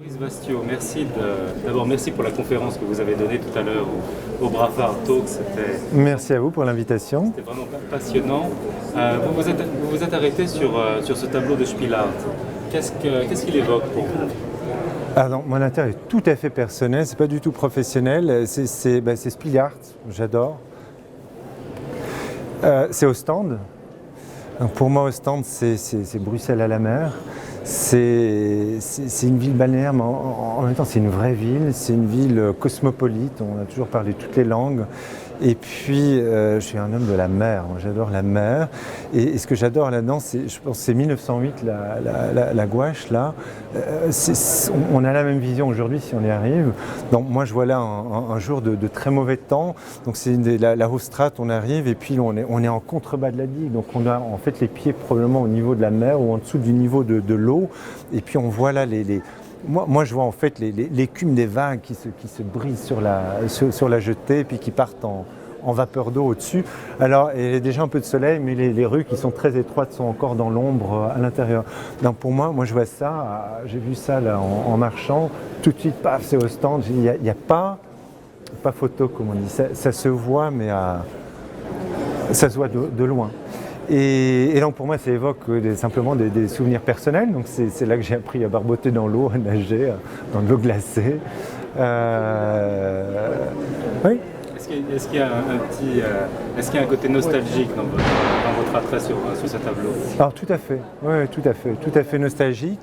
Boris Bastio, d'abord merci pour la conférence que vous avez donnée tout à l'heure au Brafard Talk. Merci à vous pour l'invitation. C'était vraiment passionnant. Vous vous êtes arrêté sur ce tableau de Spielart. Qu'est-ce qu'il évoque pour vous? Ah non, mon intérêt est tout à fait personnel, c'est pas du tout professionnel. C'est Spielart, j'adore. C'est Ostende. Donc pour moi, Ostende, c'est Bruxelles à la mer. C'est une ville balnéaire, mais en même temps, c'est une vraie ville. C'est une ville cosmopolite. On a toujours parlé toutes les langues. Et puis, je suis un homme de la mer. Moi, j'adore la mer. Et ce que j'adore là-dedans, je pense, c'est 1908, la gouache, là. On a la même vision aujourd'hui, si on y arrive. Donc, moi, je vois là un jour de très mauvais temps. Donc, c'est la Hoogstraat, on arrive, et puis on est en contrebas de la digue. Donc, on a en fait les pieds probablement au niveau de la mer ou en dessous du niveau de l'eau. Et puis, on voit là Moi, je vois en fait l'écume des vagues qui se brisent sur la jetée et puis qui partent en vapeur d'eau au-dessus. Alors, il y a déjà un peu de soleil, mais les rues qui sont très étroites sont encore dans l'ombre à l'intérieur. Donc pour moi, je vois ça, j'ai vu ça là en marchant, tout de suite, paf, c'est Ostende. Il n'y a pas photo, comme on dit, ça se voit, mais ça se voit de loin. Et donc pour moi, ça évoque simplement des souvenirs personnels. Donc c'est là que j'ai appris à barboter dans l'eau, à nager, dans de l'eau glacée. Oui. Est-ce qu'il y a un côté nostalgique dans votre attrait sur ce tableau? Alors tout à fait, oui, tout à fait nostalgique.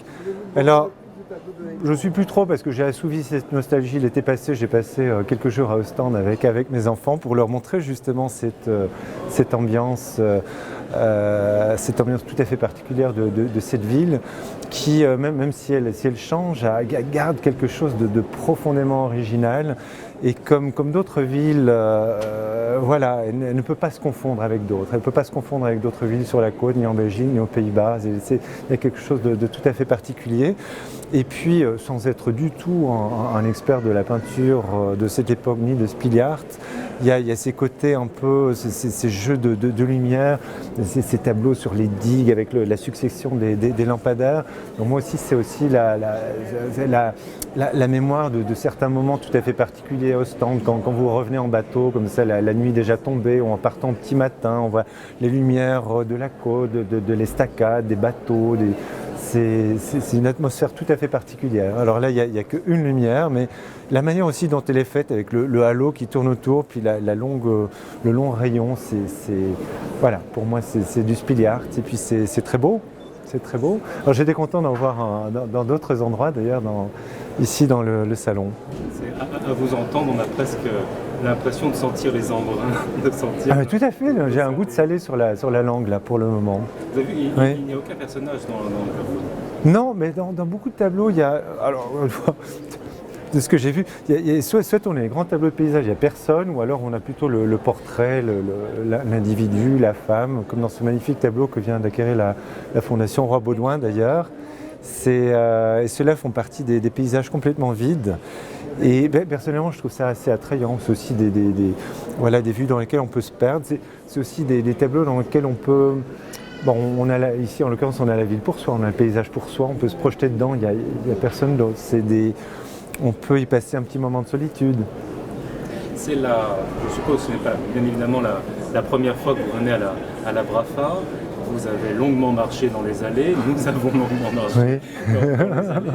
Alors, je ne suis plus trop parce que j'ai assouvi cette nostalgie l'été passé. J'ai passé quelques jours à Ostende avec mes enfants pour leur montrer justement cette ambiance tout à fait particulière de cette ville qui, même si elle change, garde quelque chose de profondément original. Et comme d'autres villes, voilà, elle ne peut pas se confondre avec d'autres. Elle ne peut pas se confondre avec d'autres villes sur la côte, ni en Belgique, ni aux Pays-Bas. Il y a quelque chose de tout à fait particulier. Et puis, sans être du tout un expert de la peinture de cette époque, ni de Spielart, il y a ces côtés un peu, ces jeux de lumière, ces tableaux sur les digues avec la succession des lampadaires. Donc moi aussi, c'est aussi la mémoire de certains moments tout à fait particuliers à Ostende, quand vous revenez en bateau, comme ça, la nuit déjà tombée, ou en partant petit matin, on voit les lumières de la côte, de l'estacade, des bateaux, c'est une atmosphère tout à fait particulière. Alors là, il n'y a qu'une lumière, mais la manière aussi dont elle est faite, avec le halo qui tourne autour, puis le long rayon, voilà, pour moi, c'est du Spielart, et puis c'est très beau. C'est très beau. Alors j'étais content d'en voir dans d'autres endroits, d'ailleurs, ici dans le salon. À vous entendre, on a presque l'impression de sentir les embruns. Tout à fait, j'ai un goût de salé sur la langue, là, pour le moment. Vous avez vu, il n'y a aucun personnage dans le tableau. Non, mais dans beaucoup de tableaux, il y a... Alors, de ce que j'ai vu, soit on a les grands tableaux de paysage, il n'y a personne, ou alors on a plutôt le portrait, l'individu, la femme, comme dans ce magnifique tableau que vient d'acquérir la Fondation Roi Baudouin d'ailleurs. Et ceux-là font partie des paysages complètement vides. Et personnellement, je trouve ça assez attrayant. C'est aussi des vues dans lesquelles on peut se perdre. C'est aussi des tableaux dans lesquels on peut... Bon, ici, en l'occurrence, on a la ville pour soi, on a le paysage pour soi, on peut se projeter dedans, il n'y a personne d'autre. On peut y passer un petit moment de solitude. Je suppose que ce n'est pas bien évidemment la première fois que vous venez à la Brafard. Vous avez longuement marché dans les allées, nous avons longuement marché dans les allées.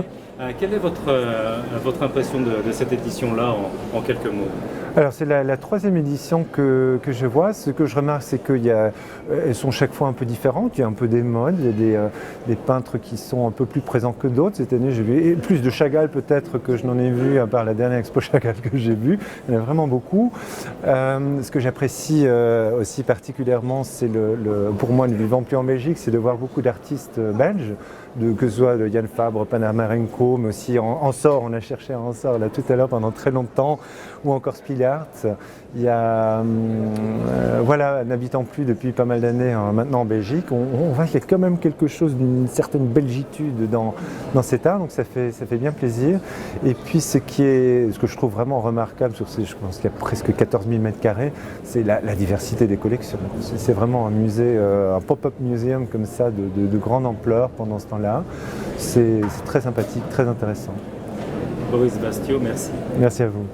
Quelle est votre impression de cette édition-là en quelques mots? Alors c'est la troisième édition que je vois. Ce que je remarque, c'est qu'elles sont chaque fois un peu différentes. Il y a un peu des modes, il y a des peintres qui sont un peu plus présents que d'autres. Cette année, j'ai vu plus de Chagall peut-être que je n'en ai vu, à part la dernière expo Chagall que j'ai vue. Il y en a vraiment beaucoup. Ce que j'apprécie aussi particulièrement, c'est pour moi, ne vivant plus en Belgique, c'est de voir beaucoup d'artistes belges. Que ce soit de Yann Fabre, Panamarenko, mais aussi en sort, on a cherché en sort là tout à l'heure pendant très longtemps, ou encore Spielart. Il y a, n'habitant plus depuis pas mal d'années maintenant en Belgique, on voit qu'il y a quand même quelque chose d'une certaine belgitude dans cet art, donc ça fait bien plaisir. Et puis ce que je trouve vraiment remarquable sur je pense qu'il y a presque 14 000 m², c'est la diversité des collections. C'est vraiment un musée, un pop-up museum comme ça de grande ampleur pendant ce temps-là. C'est très sympathique, très intéressant. Boris Bastiot, merci. Merci à vous.